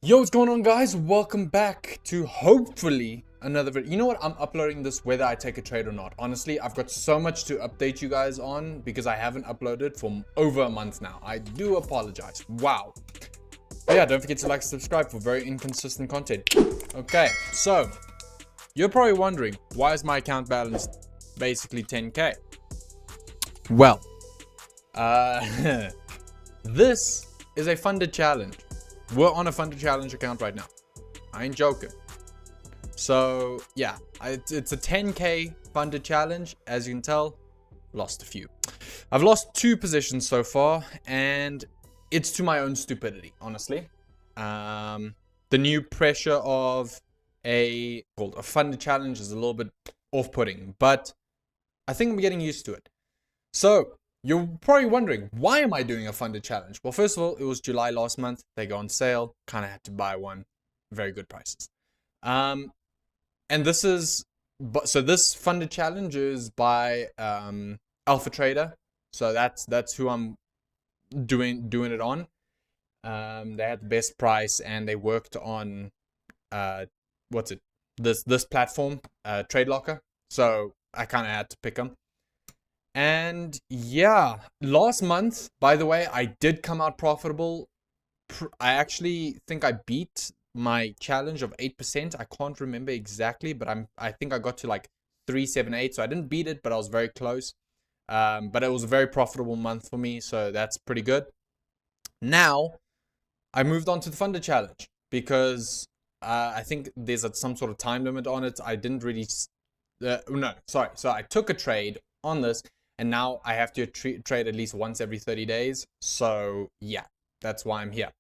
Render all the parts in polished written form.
Yo, what's going on, guys? Welcome back to hopefully another video. You know what? I'm uploading this whether I take a trade or not. Honestly, I've got so much to update you guys on because I haven't uploaded for over a month now. I do apologize. Wow. But yeah, don't forget to like and subscribe for very inconsistent content. Okay, so you're probably wondering, why is my account balance basically 10k? Well, this is a funded challenge. We're on a funded challenge account right now. I ain't joking. So yeah, it's a 10k funded challenge. As you can tell, lost a few. I've lost 2 positions so far, and it's to my own stupidity, honestly. The new pressure of a funded challenge is a little bit off-putting, but I think I'm getting used to it. So you're probably wondering, why am I doing a funded challenge? Well, first of all, it was July last month. They go on sale. Kind of had to buy one. Very good prices. And this is, this funded challenge is by Alpha Trader. So that's who I'm doing it on. They had the best price, and they worked on this platform, Trade Locker. So I kind of had to pick them. And yeah, last month, by the way, I did come out profitable. I actually think I beat my challenge of 8%. I can't remember exactly, but I think I got to like 378. So I didn't beat it, but I was very close. But it was a very profitable month for me, so that's pretty good. Now, I moved on to the funded challenge because I think there's some sort of time limit on it. I didn't really... no, sorry. So I took a trade on this, and now I have to trade at least once every 30 days. So yeah, that's why I'm here.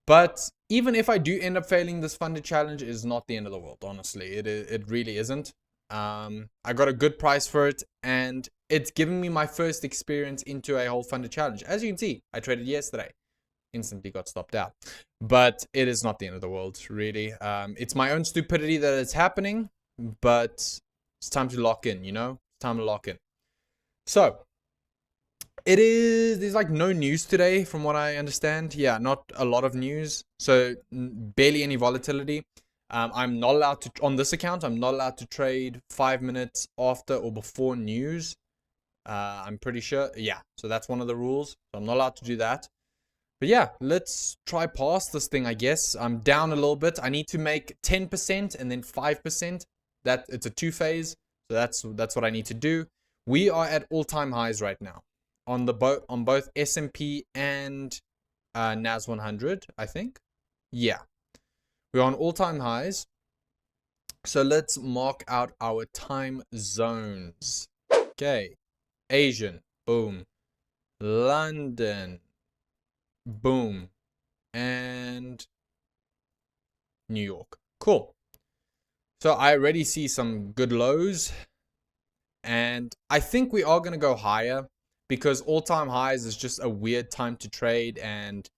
But even if I do end up failing this funded challenge, is not the end of the world, honestly. It really isn't. I got a good price for it, and it's giving me my first experience into a whole funded challenge. As you can see, I traded yesterday. Instantly got stopped out. But it is not the end of the world, really. It's my own stupidity that it's happening, but it's time to lock in, you know? It's time to lock in. So, there's like no news today from what I understand. Yeah, not a lot of news. So, barely any volatility. I'm not allowed to, on this account, I'm not allowed to trade 5 minutes after or before news. I'm pretty sure. Yeah, so that's one of the rules. So I'm not allowed to do that. But yeah, let's try past this thing, I guess. I'm down a little bit. I need to make 10% and then 5%. It's a 2-phase. So that's what I need to do. We are at all-time highs right now on both S&P and NAS 100, I think. Yeah, we're on all-time highs. So let's mark out our time zones. Okay, Asian, boom. London, boom. And New York. Cool. So I already see some good lows. And I think we are going to go higher because all-time highs is just a weird time to trade. And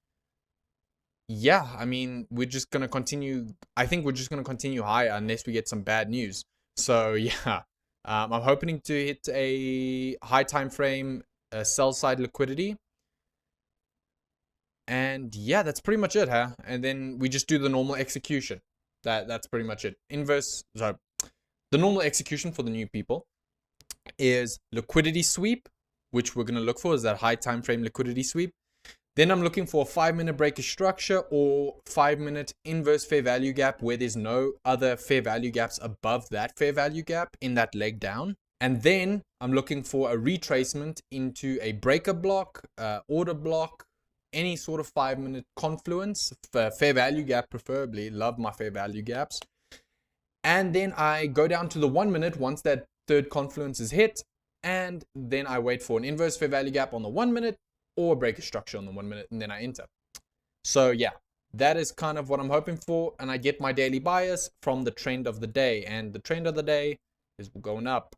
yeah, I mean, we're just going to continue. I think we're just going to continue higher unless we get some bad news. So yeah, I'm hoping to hit a high time frame sell side liquidity. And yeah, that's pretty much it, huh? And then we just do the normal execution. That's pretty much it. So the normal execution for the new people is liquidity sweep, which we're going to look for is that high time frame liquidity sweep. Then I'm looking for a 5-minute breakage structure or 5-minute inverse fair value gap where there's no other fair value gaps above that fair value gap in that leg down. And then I'm looking for a retracement into a breaker block, order block, any sort of 5-minute confluence, fair value gap preferably. Love my fair value gaps. And then I go down to the 1 minute once that third confluence is hit, and then I wait for an inverse fair value gap on the 1 minute or a breaker structure on the 1 minute, and then I enter. So yeah, that is kind of what I'm hoping for, and I get my daily bias from the trend of the day, and the trend of the day is going up.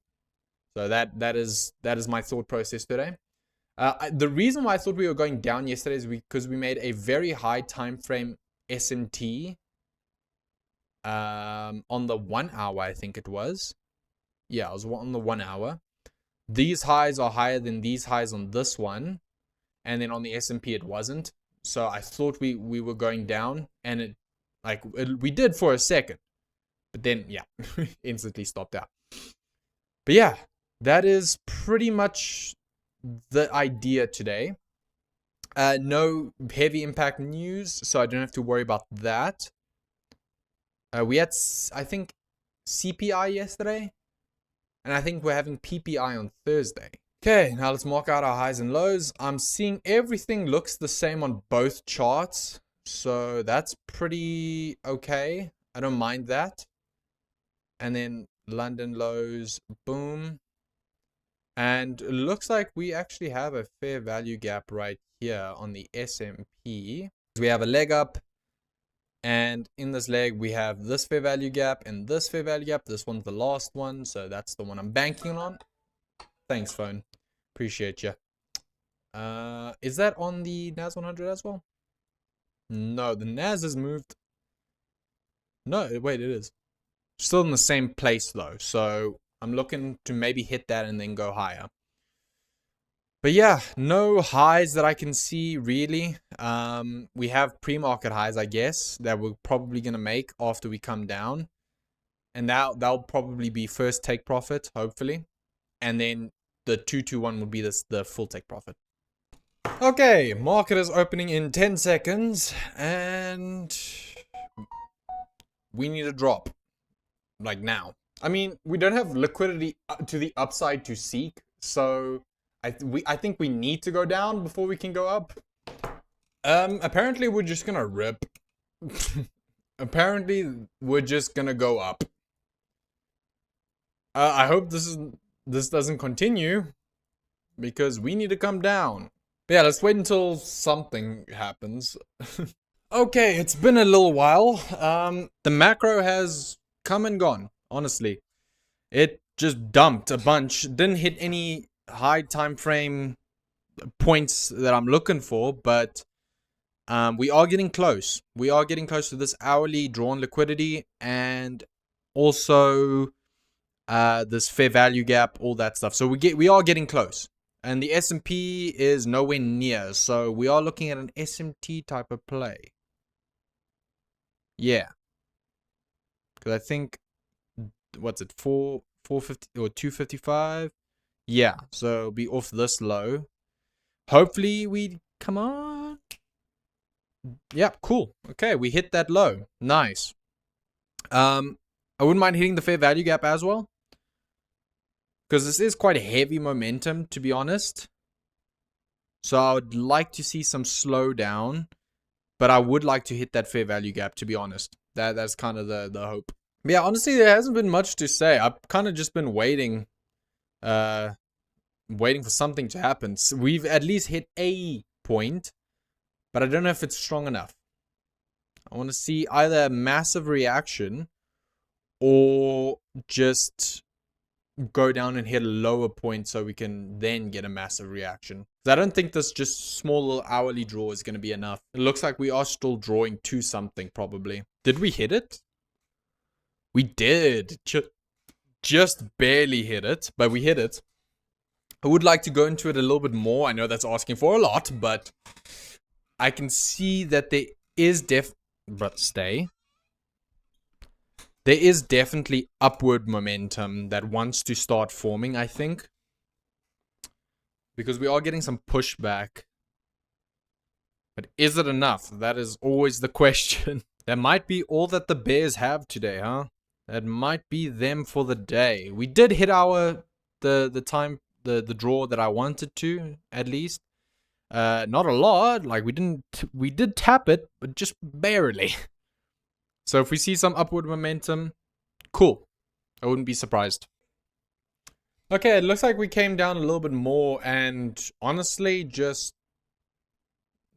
So that is my thought process today. The reason why I thought we were going down yesterday is because we made a very high time frame SMT on the 1 hour, I think it was. Yeah, I was on the 1 hour. These highs are higher than these highs on this one, and then on the S&P it wasn't. So I thought we were going down, and Like, we did for a second. But then, yeah, instantly stopped out. But yeah, that is pretty much the idea today. No heavy impact news, so I don't have to worry about that. We had, I think, CPI yesterday, and I think we're having PPI on Thursday. Okay, now let's mark out our highs and lows. I'm seeing everything looks the same on both charts, so that's pretty okay. I don't mind that. And then London lows, boom. And it looks like we actually have a fair value gap right here on the S&P. We have a leg up, and in this leg we have this fair value gap and this fair value gap. This one's the last one, so that's the one I'm banking on. Thanks, phone. Appreciate you. Is that on the NAS 100 as well? No, the NAS has moved. No, wait, it is. Still in the same place though, so I'm looking to maybe hit that and then go higher. But yeah, no highs that I can see really. We have pre-market highs, I guess, that we're probably gonna make after we come down, and that'll probably be first take profit, hopefully, and then the 221 will be the full take profit. Okay, market is opening in 10 seconds, and we need a drop, like now. I mean, we don't have liquidity to the upside to seek, so I think we need to go down before we can go up. Apparently we're just gonna rip. Apparently we're just gonna go up. I hope this doesn't continue, because we need to come down. But yeah, let's wait until something happens. Okay, it's been a little while. The macro has come and gone, honestly. It just dumped a bunch. Didn't hit any high time frame points that I'm looking for, but we are getting close. We are getting close to this hourly drawn liquidity, and also this fair value gap, all that stuff. So we are getting close. And the S&P is nowhere near, so we are looking at an SMT type of play. Yeah. Because I think, what's it, 450 or 255? Yeah, so be off this low. Hopefully we, come on. Yeah, cool. Okay, we hit that low. Nice. I wouldn't mind hitting the fair value gap as well, because this is quite a heavy momentum, to be honest. So I would like to see some slowdown, but I would like to hit that fair value gap, to be honest. That's kind of the hope. But yeah, honestly, there hasn't been much to say. I've kind of just been waiting for something to happen. So we've at least hit a point, but I don't know if it's strong enough. I want to see either a massive reaction or just go down and hit a lower point so we can then get a massive reaction. I don't think this just small little hourly draw is going to be enough. It looks like we are still drawing to something, probably. Did we hit it? We did. Just barely hit it, but we hit it. I would like to go into it a little bit more. I know that's asking for a lot, but I can see that there is there is definitely upward momentum that wants to start forming, I think. Because we are getting some pushback. But is it enough? That is always the question. That might be all that the Bears have today, huh? That might be them for the day. We did hit the draw that I wanted to, at least. Not a lot. Like we did tap it, but just barely. So if we see some upward momentum, cool. I wouldn't be surprised. Okay, it looks like we came down a little bit more and honestly just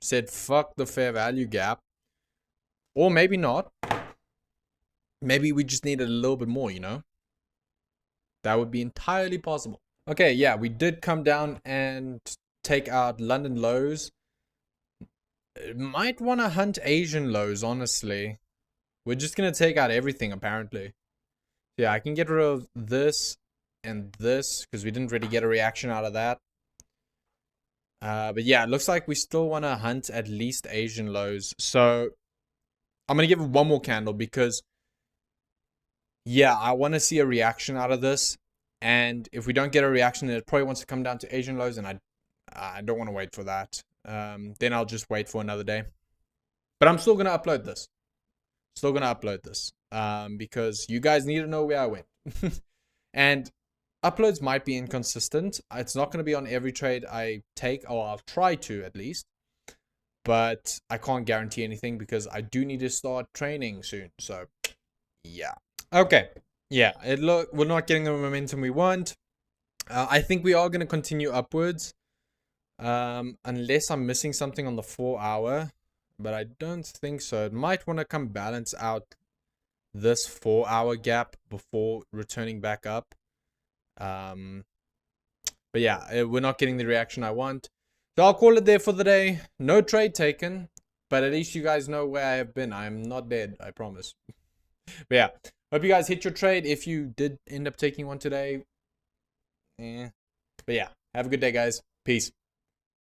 said fuck the fair value gap. Or maybe not. Maybe we just needed a little bit more, you know? That would be entirely possible. Okay, yeah, we did come down and take out London lows. Might want to hunt Asian lows, honestly. We're just going to take out everything, apparently. Yeah, I can get rid of this and this, because we didn't really get a reaction out of that. But yeah, it looks like we still want to hunt at least Asian lows. So I'm gonna give it one more candle because yeah, I want to see a reaction out of this. And if we don't get a reaction, then it probably wants to come down to Asian lows, and I don't want to wait for that. Then I'll just wait for another day. But I'm still gonna upload this. Still gonna upload this. Because you guys need to know where I went. And uploads might be inconsistent. It's not gonna be on every trade I take, or I'll try to at least. But I can't guarantee anything because I do need to start training soon. So yeah. Okay. Yeah, we're not getting the momentum we want. I think we are going to continue upwards. Unless I'm missing something on the 4 hour, but I don't think so. It might want to come balance out this 4 hour gap before returning back up. But yeah, we're not getting the reaction I want. So I'll call it there for the day. No trade taken, but at least you guys know where I have been. I'm not dead, I promise. But yeah, hope you guys hit your trade. If you did end up taking one today, but yeah, have a good day, guys. Peace.